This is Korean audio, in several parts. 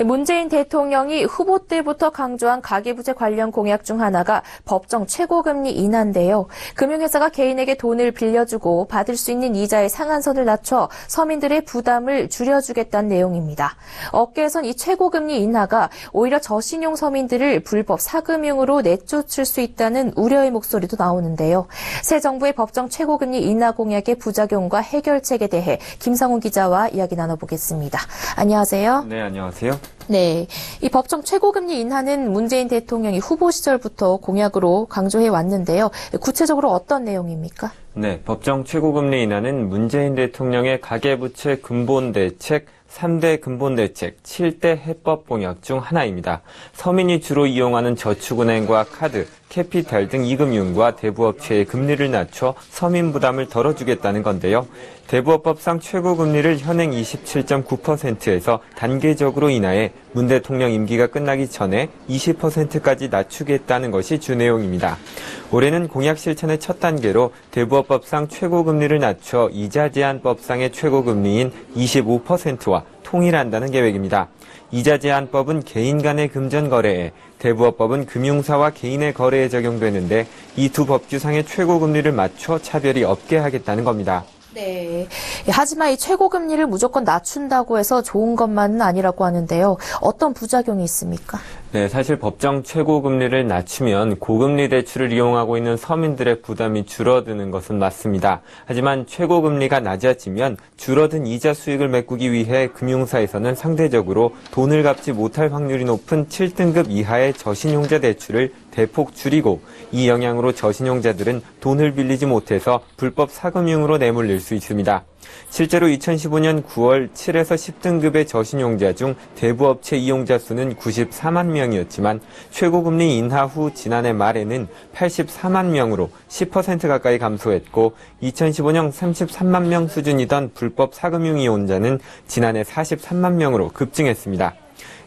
문재인 대통령이 후보 때부터 강조한 가계부채 관련 공약 중 하나가 법정 최고금리 인하인데요. 금융회사가 개인에게 돈을 빌려주고 받을 수 있는 이자의 상한선을 낮춰 서민들의 부담을 줄여주겠다는 내용입니다. 업계에선 이 최고금리 인하가 오히려 저신용 서민들을 불법 사금융으로 내쫓을 수 있다는 우려의 목소리도 나오는데요. 새 정부의 법정 최고금리 인하 공약의 부작용과 해결책에 대해 김상훈 기자와 이야기 나눠보겠습니다. 안녕하세요. 네, 안녕하세요. 네, 이 법정 최고금리 인하는 문재인 대통령이 후보 시절부터 공약으로 강조해 왔는데요. 구체적으로 어떤 내용입니까? 네, 법정 최고금리 인하는 문재인 대통령의 가계부채 근본대책, 3대 근본대책, 7대 해법 공약 중 하나입니다. 서민이 주로 이용하는 저축은행과 카드, 캐피탈 등 이금융과 대부업체의 금리를 낮춰 서민 부담을 덜어주겠다는 건데요. 대부업법상 최고금리를 현행 27.9%에서 단계적으로 인하해 문 대통령 임기가 끝나기 전에 20%까지 낮추겠다는 것이 주 내용입니다. 올해는 공약 실천의 첫 단계로 대부업법상 최고금리를 낮춰 이자 제한법상의 최고금리인 25%와 통일한다는 계획입니다. 이자 제한법은 개인 간의 금전 거래에, 대부업법은 금융사와 개인의 거래에 적용되는데 이 두 법규상의 최고금리를 맞춰 차별이 없게 하겠다는 겁니다. 네. 하지만 이 최고금리를 무조건 낮춘다고 해서 좋은 것만은 아니라고 하는데요. 어떤 부작용이 있습니까? 네, 사실 법정 최고금리를 낮추면 고금리 대출을 이용하고 있는 서민들의 부담이 줄어드는 것은 맞습니다. 하지만 최고금리가 낮아지면 줄어든 이자 수익을 메꾸기 위해 금융사에서는 상대적으로 돈을 갚지 못할 확률이 높은 7등급 이하의 저신용자 대출을 대폭 줄이고 이 영향으로 저신용자들은 돈을 빌리지 못해서 불법 사금융으로 내몰릴 수 있습니다. 실제로 2015년 9월 7에서 10등급의 저신용자 중 대부업체 이용자 수는 94만 명이었지만 최고금리 인하 후 지난해 말에는 84만 명으로 10% 가까이 감소했고 2015년 33만 명 수준이던 불법 사금융 이용자는 지난해 43만 명으로 급증했습니다.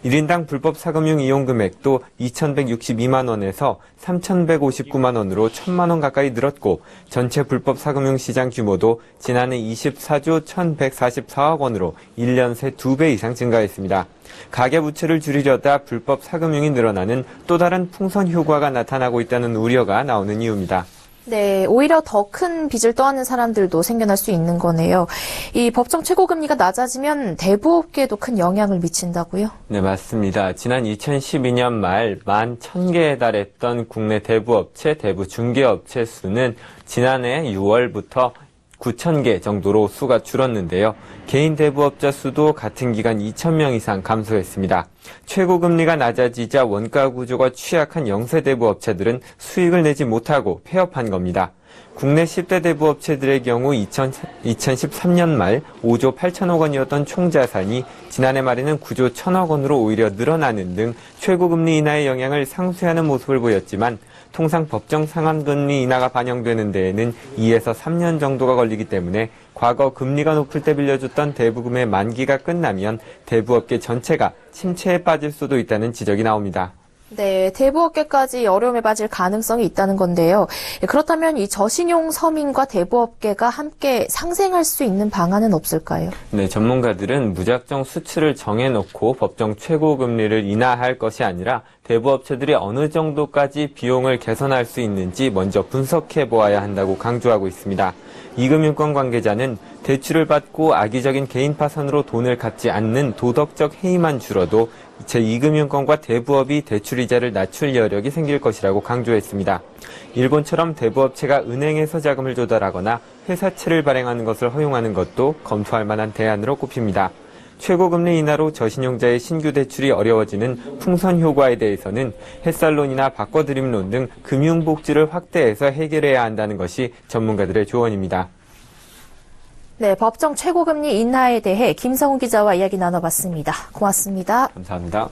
1인당 불법 사금융 이용 금액도 2,162만 원에서 3,159만 원으로 1,000만 원 가까이 늘었고 전체 불법 사금융 시장 규모도 지난해 24조 1,144억 원으로 1년 새 2배 이상 증가했습니다. 가계부채를 줄이려다 불법 사금융이 늘어나는 또 다른 풍선 효과가 나타나고 있다는 우려가 나오는 이유입니다. 네, 오히려 더 큰 빚을 떠안는 사람들도 생겨날 수 있는 거네요. 이 법정 최고금리가 낮아지면 대부업계에도 큰 영향을 미친다고요? 네, 맞습니다. 지난 2012년 말 11,000개에 달했던 국내 대부업체, 대부중개업체 수는 지난해 6월부터 9,000개 정도로 수가 줄었는데요. 개인 대부업자 수도 같은 기간 2,000명 이상 감소했습니다. 최고금리가 낮아지자 원가 구조가 취약한 영세 대부업체들은 수익을 내지 못하고 폐업한 겁니다. 국내 10대 대부업체들의 경우 2013년 말 5조 8천억 원이었던 총자산이 지난해 말에는 9조 1천억 원으로 오히려 늘어나는 등 최고금리 인하의 영향을 상쇄하는 모습을 보였지만 통상 법정 상한금리 인하가 반영되는 데에는 2에서 3년 정도가 걸리기 때문에 과거 금리가 높을 때 빌려줬던 대부금의 만기가 끝나면 대부업계 전체가 침체에 빠질 수도 있다는 지적이 나옵니다. 네, 대부업계까지 어려움에 빠질 가능성이 있다는 건데요. 그렇다면 이 저신용 서민과 대부업계가 함께 상생할 수 있는 방안은 없을까요? 네, 전문가들은 무작정 수치를 정해놓고 법정 최고금리를 인하할 것이 아니라 대부업체들이 어느 정도까지 비용을 개선할 수 있는지 먼저 분석해 보아야 한다고 강조하고 있습니다. 이금융권 관계자는 대출을 받고 악의적인 개인 파산으로 돈을 갚지 않는 도덕적 해이만 줄어도 제2금융권과 대부업이 대출 이자를 낮출 여력이 생길 것이라고 강조했습니다. 일본처럼 대부업체가 은행에서 자금을 조달하거나 회사채를 발행하는 것을 허용하는 것도 검토할 만한 대안으로 꼽힙니다. 최고금리 인하로 저신용자의 신규 대출이 어려워지는 풍선 효과에 대해서는 햇살론이나 바꿔드림론 등 금융복지를 확대해서 해결해야 한다는 것이 전문가들의 조언입니다. 네, 법정 최고금리 인하에 대해 김성훈 기자와 이야기 나눠봤습니다. 고맙습니다. 감사합니다.